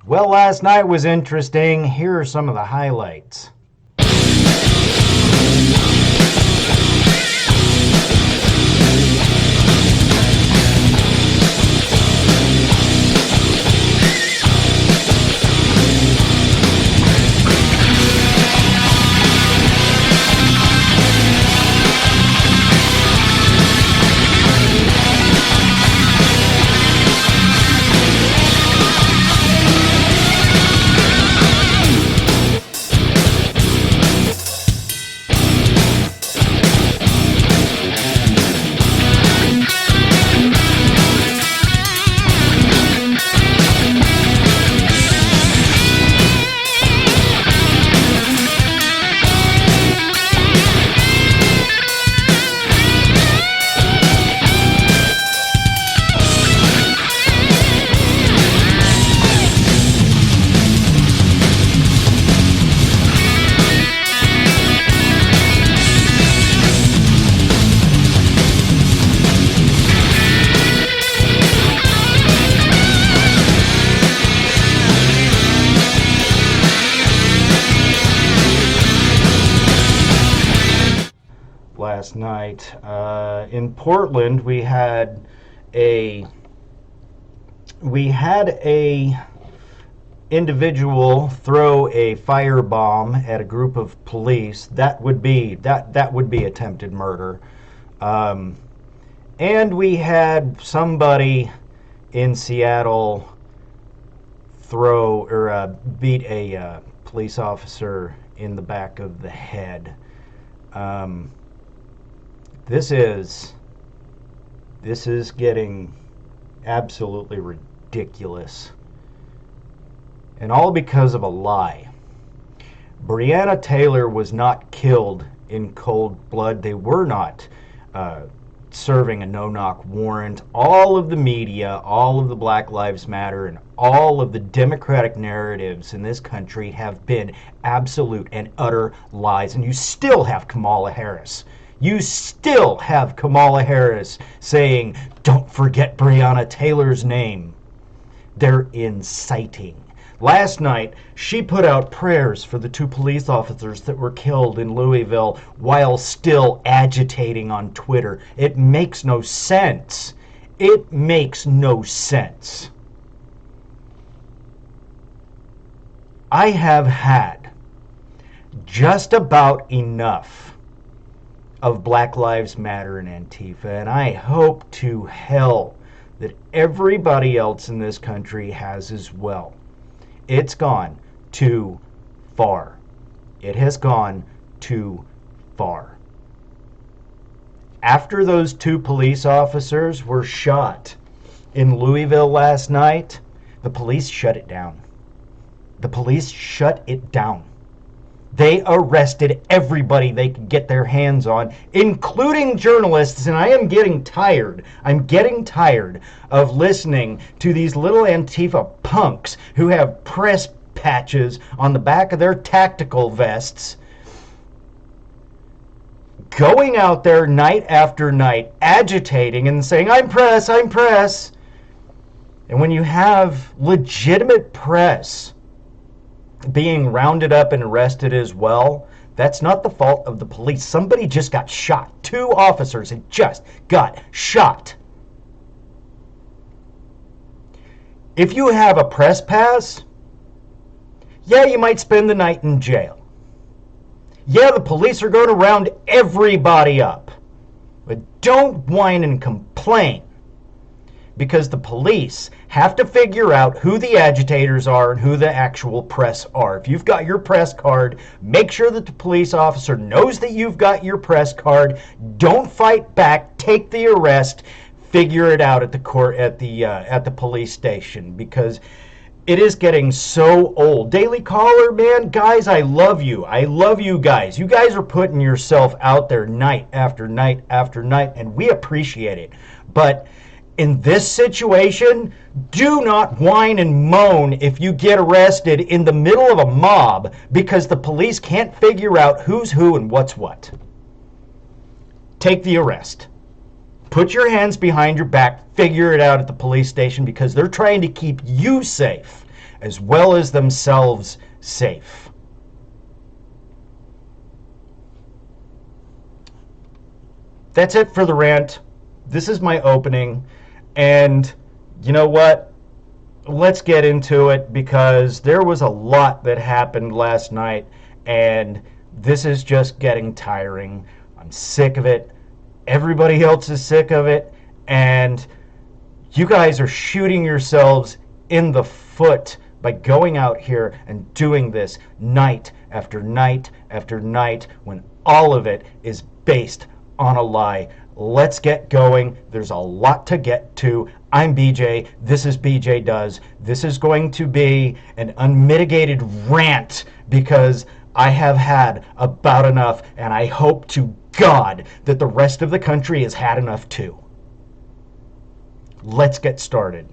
Well, last night was interesting. Here are some of the highlights. Last night in Portland, a we had a individual throw a firebomb at a group of police. That would be attempted murder. And we had somebody in Seattle throw or beat a police officer in the back of the head. This is getting absolutely ridiculous. And all because of a lie. Breonna Taylor was not killed in cold blood. They were not serving a no-knock warrant. All of the media, all of the Black Lives Matter, and all of the Democratic narratives in this country have been absolute and utter lies. And you still have Kamala Harris. You still have Kamala Harris saying, don't forget Breonna Taylor's name. They're inciting. Last night, she put out prayers for the 2 police officers that were killed in Louisville while still agitating on Twitter. It makes no sense. It makes no sense. I have had just about enough of Black Lives Matter and Antifa, and I hope to hell that everybody else in this country has as well. It's gone too far. It has gone too far. After those 2 police officers were shot in Louisville last night, the police shut it down. The police shut it down. They arrested everybody they could get their hands on, including journalists, and I am getting tired. I'm getting tired of listening to these little Antifa punks who have press patches on the back of their tactical vests, going out there night after night, agitating and saying, I'm press, I'm press. And when you have legitimate press being rounded up and arrested as well, that's not the fault of the police. Somebody just got shot. 2 officers had just got shot. If you have a press pass, yeah, you might spend the night in jail. Yeah, the police are going to round everybody up. But don't whine and complain, because the police have to figure out who the agitators are and who the actual press are. If you've got your press card, make sure that the police officer knows that you've got your press card. Don't fight back. Take the arrest. Figure it out at the court, at the police station, because it is getting so old. Daily Caller, man, guys, I love you. I love you guys. You guys are putting yourself out there night after night after night, and we appreciate it. But in this situation, do not whine and moan if you get arrested in the middle of a mob because the police can't figure out who's who and what's what. Take the arrest. Put your hands behind your back, figure it out at the police station, because they're trying to keep you safe as well as themselves safe. That's it for the rant. This is my opening. And you know what? Let's get into it, because there was a lot that happened last night, and this is just getting tiring. I'm sick of it. Everybody else is sick of it. And you guys are shooting yourselves in the foot by going out here and doing this night after night after night, when all of it is based on a lie. Let's get going. There's a lot to get to. I'm BJ. This is BJ Does. This is going to be an unmitigated rant, because I have had about enough, and I hope to God that the rest of the country has had enough too. Let's get started.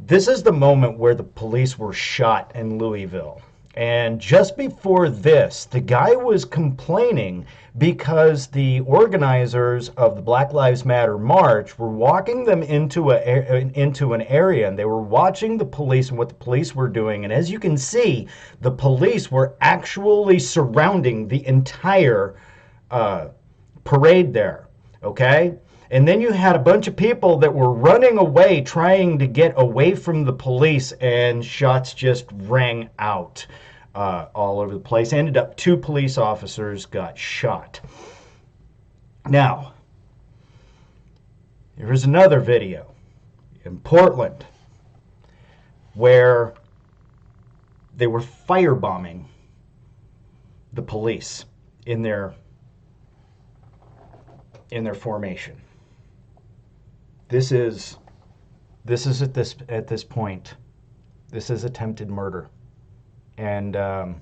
This is the moment where the police were shot in Louisville. And just before this, the guy was complaining because the organizers of the Black Lives Matter march were walking them into an area, and they were watching the police and what the police were doing. And as you can see, the police were actually surrounding the entire parade there. Okay? And then you had a bunch of people that were running away, trying to get away from the police, and shots just rang out all over the place. Ended up 2 police officers got shot. Now, here's another video in Portland where they were firebombing the police in their formation. This is at this point, this is attempted murder. And I'm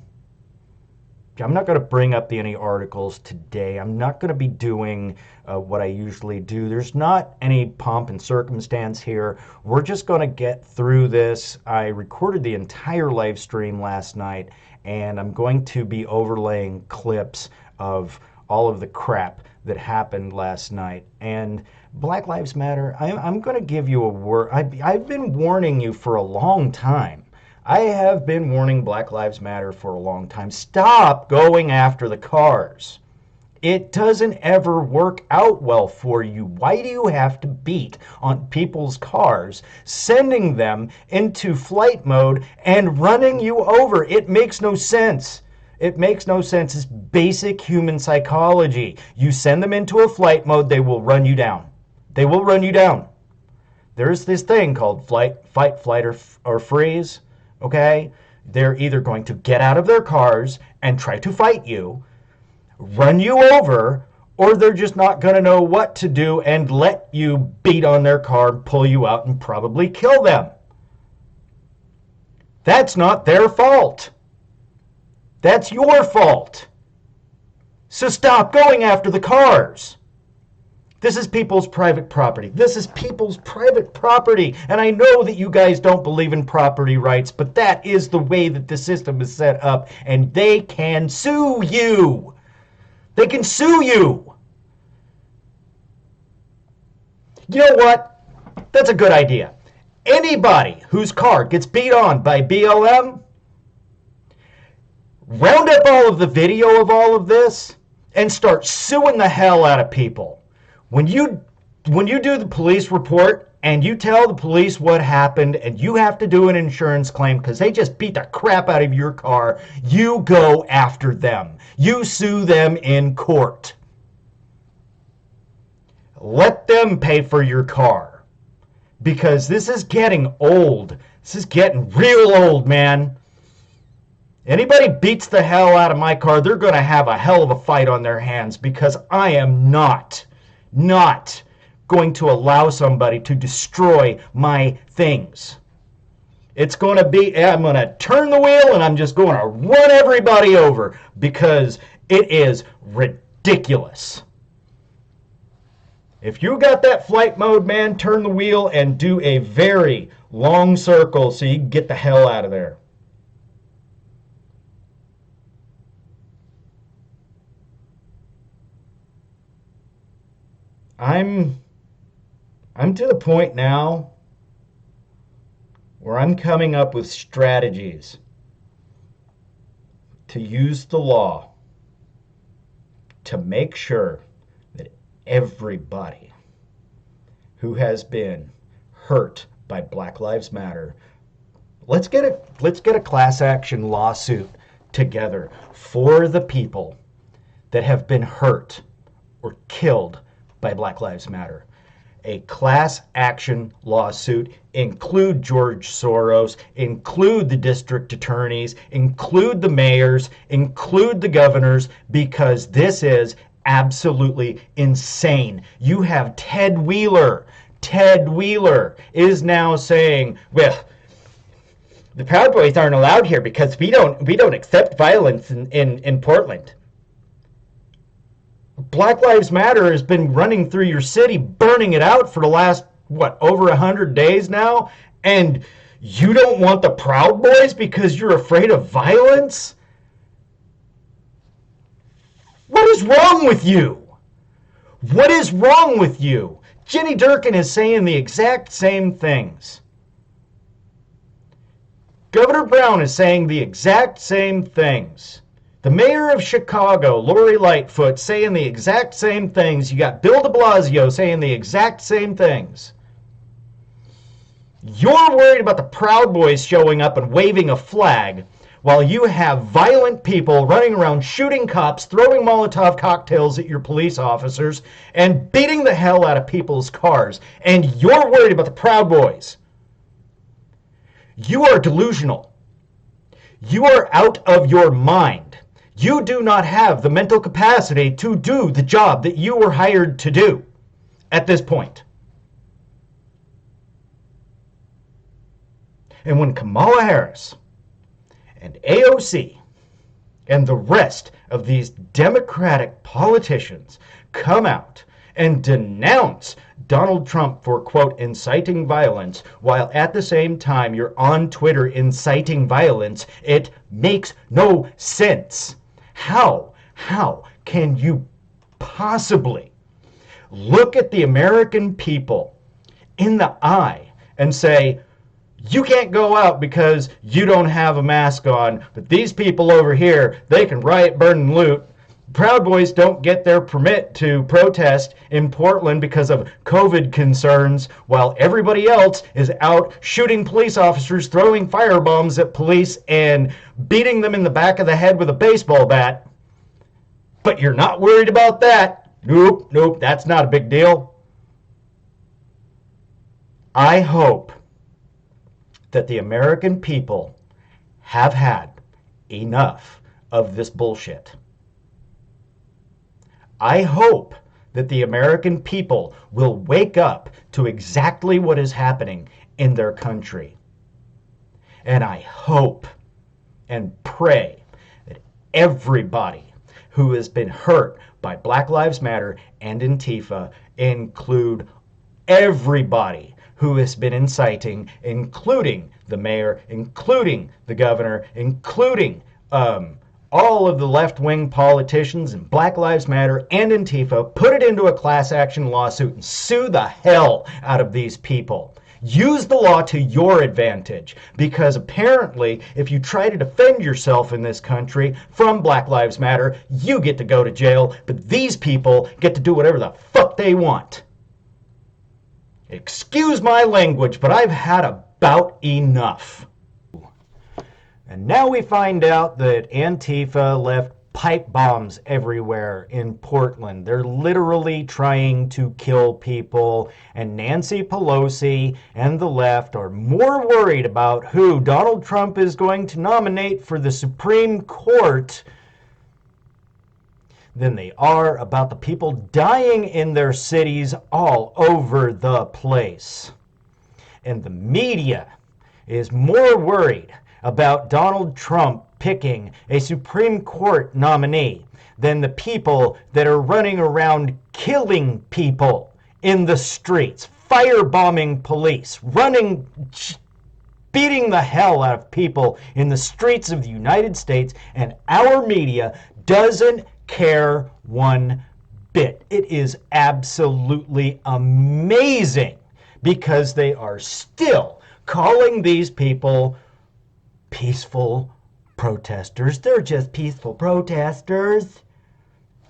not going to bring up any articles today. I'm not going to be doing what I usually do. There's not any pomp and circumstance here. We're just going to get through this. I recorded the entire live stream last night, and I'm going to be overlaying clips of all of the crap that happened last night. And Black Lives Matter, I'm going to give you a word. I've been warning you for a long time. I have been warning Black Lives Matter for a long time. Stop going after the cars. It doesn't ever work out well for you. Why do you have to beat on people's cars, sending them into flight mode and running you over? It makes no sense. It makes no sense. It's basic human psychology. You send them into a flight mode, they will run you down. They will run you down. There's this thing called fight, flight, or freeze. Okay? They're either going to get out of their cars and try to fight you, run you over, or they're just not going to know what to do and let you beat on their car, pull you out, and probably kill them. That's not their fault. That's your fault. So stop going after the cars. This is people's private property. This is people's private property. And I know that you guys don't believe in property rights, but that is the way that the system is set up, and they can sue you. They can sue you. You know what? That's a good idea. Anybody whose car gets beat on by BLM, round up all of the video of all of this and start suing the hell out of people. When you do the police report and you tell the police what happened and you have to do an insurance claim because they just beat the crap out of your car, you go after them. You sue them in court. Let them pay for your car, because this is getting old. This is getting real old, man. Anybody beats the hell out of my car, they're going to have a hell of a fight on their hands, because I am not going to allow somebody to destroy my things. It's going to be, I'm going to turn the wheel and I'm just going to run everybody over, because it is ridiculous. If you got that flight mode, man, turn the wheel and do a very long circle so you can get the hell out of there. I'm I'm to the point now where I'm coming up with strategies to use the law to make sure that everybody who has been hurt by Black Lives Matter, let's get a class action lawsuit together for the people that have been hurt or killed by Black Lives Matter. A class action lawsuit, include George Soros, include the district attorneys, include the mayors, include the governors, because this is absolutely insane. You have Ted Wheeler. Ted Wheeler is now saying, well, the Proud Boys aren't allowed here because we don't accept violence in Portland. Black Lives Matter has been running through your city, burning it out for the last, over 100 days now? And you don't want the Proud Boys because you're afraid of violence? What is wrong with you? What is wrong with you? Jenny Durkin is saying the exact same things. Governor Brown is saying the exact same things. The mayor of Chicago, Lori Lightfoot, saying the exact same things. You got Bill de Blasio saying the exact same things. You're worried about the Proud Boys showing up and waving a flag while you have violent people running around shooting cops, throwing Molotov cocktails at your police officers, and beating the hell out of people's cars. And you're worried about the Proud Boys. You are delusional. You are out of your mind. You do not have the mental capacity to do the job that you were hired to do at this point. And when Kamala Harris and AOC and the rest of these Democratic politicians come out and denounce Donald Trump for, quote, inciting violence, while at the same time you're on Twitter inciting violence, it makes no sense. How can you possibly look at the American people in the eye and say, you can't go out because you don't have a mask on, but these people over here, they can riot, burn, and loot. Proud Boys don't get their permit to protest in Portland because of COVID concerns, while everybody else is out shooting police officers, throwing firebombs at police, and beating them in the back of the head with a baseball bat. But you're not worried about that. Nope, that's not a big deal. I hope that the American people have had enough of this bullshit. I hope that the American people will wake up to exactly what is happening in their country. And I hope and pray that everybody who has been hurt by Black Lives Matter and Antifa, include everybody who has been inciting, including the mayor, including the governor, including all of the left-wing politicians and Black Lives Matter and Antifa, put it into a class action lawsuit and sue the hell out of these people. Use the law to your advantage, because apparently if you try to defend yourself in this country from Black Lives Matter, you get to go to jail, but these people get to do whatever the fuck they want. Excuse my language, but I've had about enough. And now we find out that Antifa left pipe bombs everywhere in Portland. They're literally trying to kill people. And Nancy Pelosi and the left are more worried about who Donald Trump is going to nominate for the Supreme Court than they are about the people dying in their cities all over the place. And the media is more worried about Donald Trump picking a Supreme Court nominee than the people that are running around killing people in the streets, firebombing police, beating the hell out of people in the streets of the United States, and our media doesn't care one bit. It is absolutely amazing because they are still calling these people peaceful protesters. They're just peaceful protesters.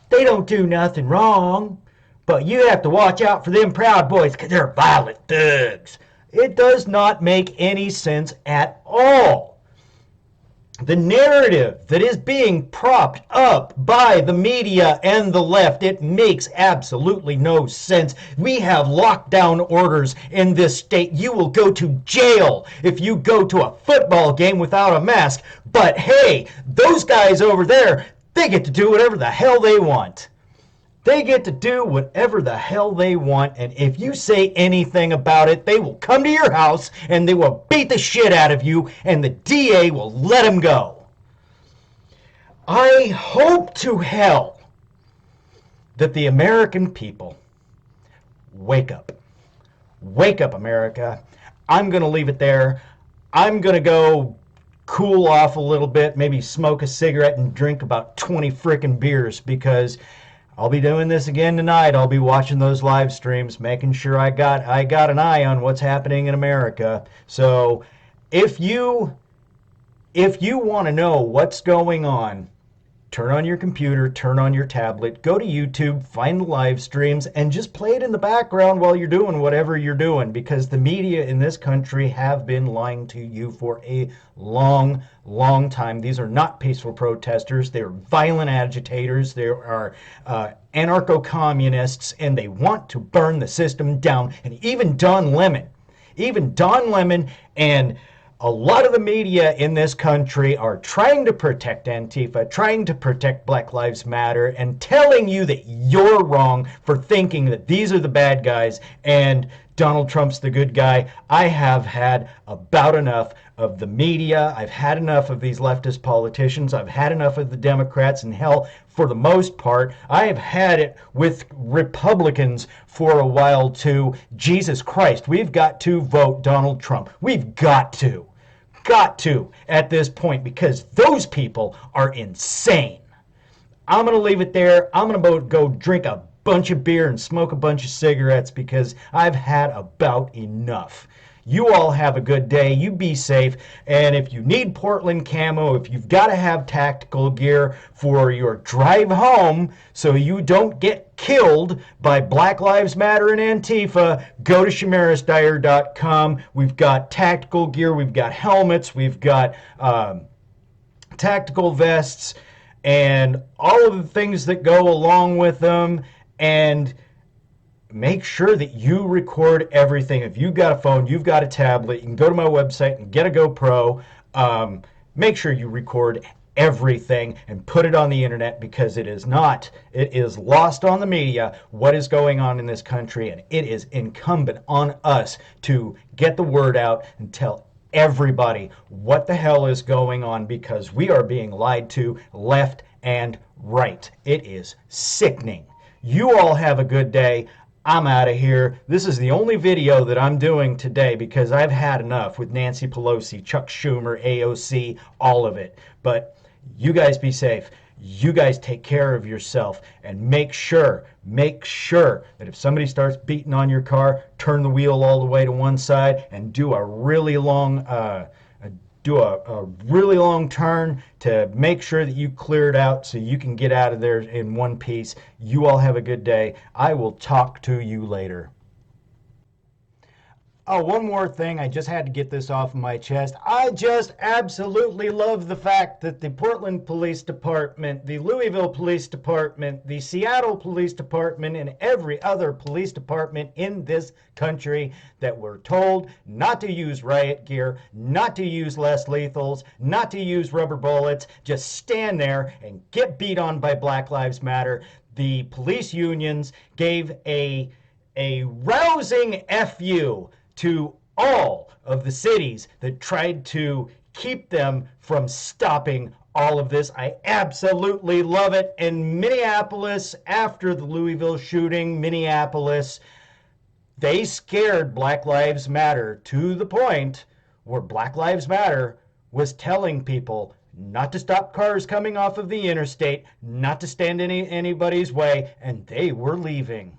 They don't do nothing wrong. But you have to watch out for them Proud Boys because they're violent thugs. It does not make any sense at all. The narrative that is being propped up by the media and the left, it makes absolutely no sense. We have lockdown orders in this state. You will go to jail if you go to a football game without a mask. But hey, those guys over there, they get to do whatever the hell they want. They get to do whatever the hell they want, and if you say anything about it, they will come to your house and they will beat the shit out of you, and the DA will let them go. I hope to hell that the American people wake up. Wake up, America. I'm going to leave it there. I'm going to go cool off a little bit, maybe smoke a cigarette and drink about 20 frickin' beers because I'll be doing this again tonight. I'll be watching those live streams, making sure I got an eye on what's happening in America. So if you want to know what's going on, turn on your computer, turn on your tablet, go to YouTube, find the live streams, and just play it in the background while you're doing whatever you're doing, because the media in this country have been lying to you for a long, long time. These are not peaceful protesters. They're violent agitators. They are anarcho-communists, and they want to burn the system down. And even Don Lemon and a lot of the media in this country are trying to protect Antifa, trying to protect Black Lives Matter, and telling you that you're wrong for thinking that these are the bad guys and Donald Trump's the good guy. I have had about enough of the media. I've had enough of these leftist politicians. I've had enough of the Democrats. And hell, for the most part, I have had it with Republicans for a while too. Jesus Christ, we've got to vote Donald Trump. We've got to at this point, because those people are insane. I'm going to leave it there. I'm going to go drink a bunch of beer and smoke a bunch of cigarettes because I've had about enough. You all have a good day. You be safe. And if you need Portland camo, if you've got to have tactical gear for your drive home so you don't get killed by Black Lives Matter and Antifa, go to shamarisdyer.com. We've got tactical gear. We've got helmets. We've got tactical vests and all of the things that go along with them. And make sure that you record everything. If you've got a phone, you've got a tablet, you can go to my website and get a GoPro. Make sure you record everything and put it on the internet, because it is lost on the media what is going on in this country, and it is incumbent on us to get the word out and tell everybody what the hell is going on, because we are being lied to left and right. It is sickening. You all have a good day. I'm out of here. This is the only video that I'm doing today because I've had enough with Nancy Pelosi, Chuck Schumer, AOC, all of it. But you guys be safe. You guys take care of yourself, and make sure that if somebody starts beating on your car, turn the wheel all the way to one side and do a really long turn to make sure that you clear it out so you can get out of there in one piece. You all have a good day. I will talk to you later. Oh, one more thing. I just had to get this off my chest. I just absolutely love the fact that the Portland Police Department, the Louisville Police Department, the Seattle Police Department, and every other police department in this country that were told not to use riot gear, not to use less lethals, not to use rubber bullets, just stand there and get beat on by Black Lives Matter. The police unions gave a rousing FU to all of the cities that tried to keep them from stopping all of this. I absolutely love it. In Minneapolis, after the Louisville shooting, they scared Black Lives Matter to the point where Black Lives Matter was telling people not to stop cars coming off of the interstate, not to stand in anybody's way, and they were leaving.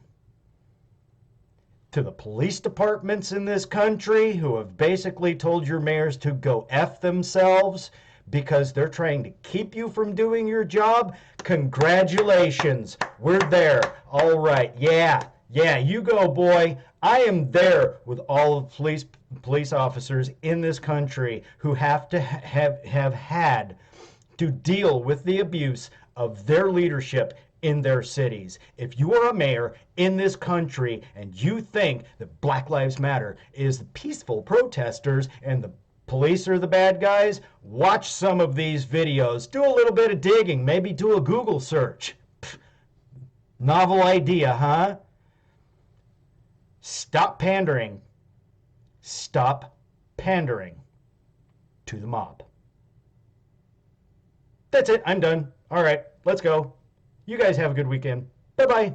To the police departments in this country who have basically told your mayors to go F themselves because they're trying to keep you from doing your job, congratulations. We're there. All right. Yeah. Yeah, you go, boy. I am there with all of police officers in this country who have to have had to deal with the abuse of their leadership in their cities. If you are a mayor in this country and you think that Black Lives Matter is the peaceful protesters and the police are the bad guys, watch some of these videos. Do a little bit of digging. Maybe do a Google search. Pfft, novel idea, huh? Stop pandering. Stop pandering to the mob. That's it. I'm done. All right, let's go. You guys have a good weekend. Bye-bye.